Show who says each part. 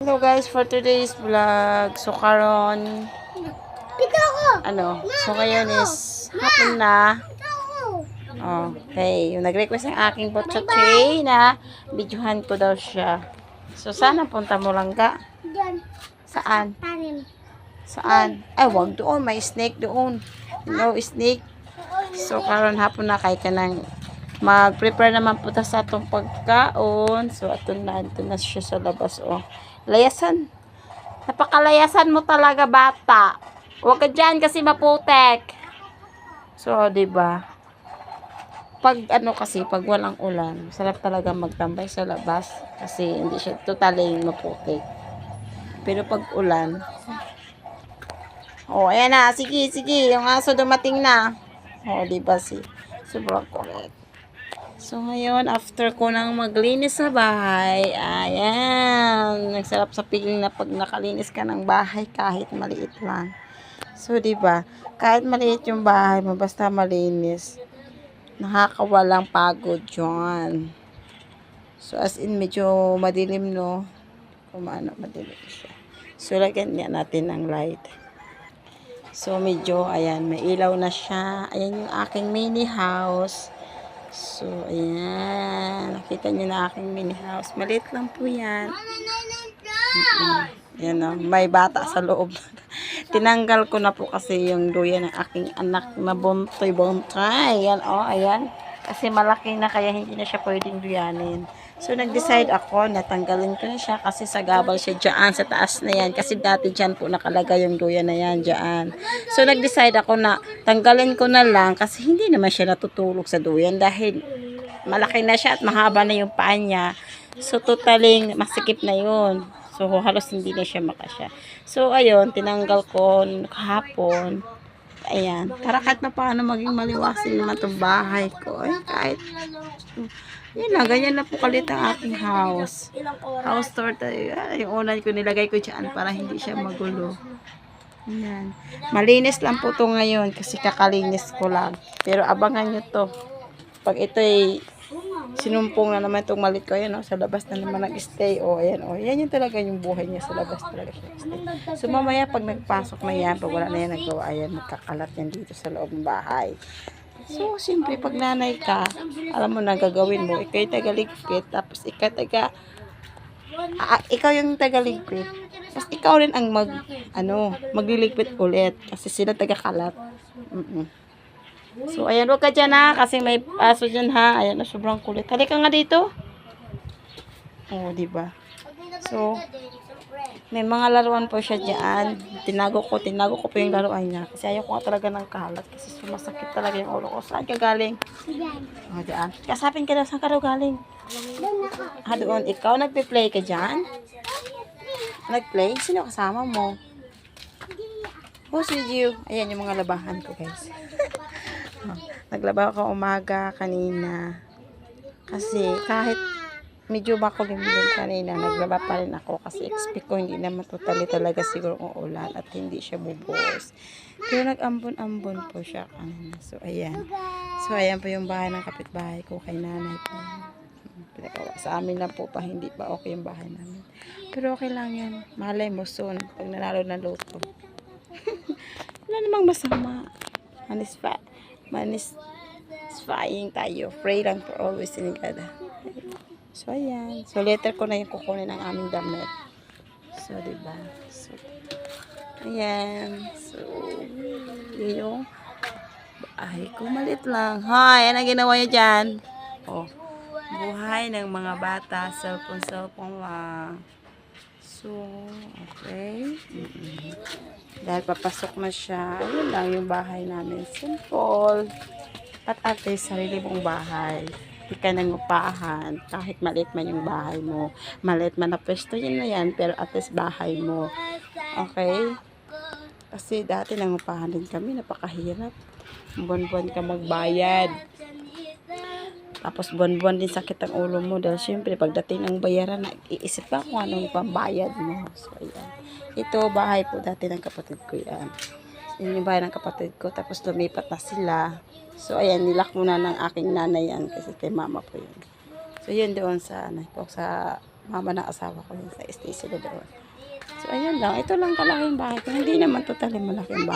Speaker 1: Hello guys, for today's vlog. So karon ngayon is hapon na. Okay, yung nag-request ng aking botchotray na videohan ko daw siya. So sana punta mo lang ka. Saan? Saan? Ay, wag doon, may snake doon. No snake. So karon hapon na kay kanang mag-prepare naman po ta sa atong pagkaon. So ato na siya sa labas Layasan. Napakalayasan mo talaga, bata. Huwag ka dyan kasi maputek. So, 'di ba? Pag pag walang ulan, sarap talaga magtambay sa labas kasi hindi siya totally maputik. Pero pag ulan, ayan na, sige, yung aso dumating na. 'Di ba sobrang correct. So, ngayon, after ko nang maglinis sa bahay, ayan, nagsarap sa piling na pag nakalinis ka ng bahay kahit maliit lang. So, 'di ba? Kahit maliit yung bahay mo, basta malinis, nakakawalang pagod 'yon. So, as in, medyo madilim, no? Madilim siya. So, lagyan niya natin ng light. So, medyo, ayan, may ilaw na siya. Ayan yung aking mini house. So, ayan. Nakita niyo na aking mini house. Maliit lang po yan. Ayan o. May bata sa loob. Tinanggal ko na po kasi yung luya ng aking anak na buntoy-buntoy. Ayan o. Ayan. Kasi malaki na kaya hindi na siya pwedeng luyanin. So, nag-decide ako na tanggalin ko na siya kasi sagabal siya dyan sa taas na yan. Kasi dati dyan po nakalagay yung luya na yan dyan. So, nag-decide ako na tanggalin ko na lang kasi hindi naman siya natutulog sa duyan dahil malaki na siya at mahaba na yung paa niya. So, totaling masikip na yun. So, halos hindi na siya makasya. So, ayun, tinanggal ko kahapon. Ayan, para kahit na paano maging maliwasin naman itong bahay ko. Ay, kahit yun lang, ganyan na po kalit ang aking house. House tour tayo. Yung unan ko nilagay ko dyan para hindi siya magulo. Ayan. Malinis lang po to ngayon kasi kakalinis ko lang. Pero abangan nyo to. Pag ito ay sinumpong na naman itong malit ko. Ayan sa labas na naman nag-stay. Ayan yan yung talaga yung buhay niya. Sa labas talaga siya stay. So mamaya pag nagpasok na yan, pag wala na yan nagawa, ayan, magkakalat yan dito sa loob ng bahay. So, siyempre, pag nanay ka, alam mo na gagawin mo. Ikaw yung tagaligpit, tapos ikaw yung tagaligpit. Tapos ikaw rin ang magliligpit ulit. Kasi sila tagakalat. So, ayan, huwag ka dyan ha, kasi may aso dyan ha. Ayan, sobrang kulit. Halika nga dito. Diba? So, may mga laruan po siya dyan. Tinago ko po yung laruan niya. Kasi ayaw ko nga talaga ng kalat. Kasi sumasakit talaga yung ulo ko. Saan ka galing? Dyan. Kasapin ka daw, saan ka daw galing? Doon. Ikaw, nagpe-play ka dyan? Nag-play? Sino kasama mo? Who's with you? Ayan yung mga labahan ko, guys. Naglaba ako umaga kanina. Kasi kahit medyo makulimlim kanina, naglaba pa rin ako kasi expect ko hindi naman totally talaga siguro uulan at hindi siya bubuhos. Pero nag-ambon-ambon po siya kanina. So, ayan. So, ayan po yung bahay ng kapitbahay ko kay nanay po. Sa amin lang po pa, hindi pa okay yung bahay namin. Pero okay lang yan. Malay mo soon, pag nanalo ng loto. Wala namang masama. Manisfying tayo. Pray lang for always in God. So, ayan. So, later ko na yung kukunin ng aming damit. So, diba? So, ayan. So, yun yung bahay ko. Maliit lang. Hi! Ano ginawa niya dyan? Buhay ng mga bata. Cellphone lang. So, okay. Dahil papasok na siya. Ayun lang yung bahay namin. Simple. At least, sarili mong bahay. Hindi ka nangupahan, kahit maliit man yung bahay mo. Maliit man na pwesto yun na yan, pero at least bahay mo. Okay? Kasi dati nangupahan din kami, napakahirap. Buwan-buwan ka magbayad. Tapos buwan-buwan din sakit ang ulo mo. Dahil syempre, pagdating ng bayaran, iisip ka kung anong pambayad mo. So, ayan. Ito, bahay po dati ng kapatid ko yan. Yun yung bahay ng kapatid ko. Tapos lumipat na sila. So, ayan, nilak muna ng aking nanay yan kasi kay mama po yun. So, yun doon sa mama ng asawa ko yun, sa STC doon. So, ayan lang. Ito lang kalaking bahay ko. Hindi naman totally malaking bahay.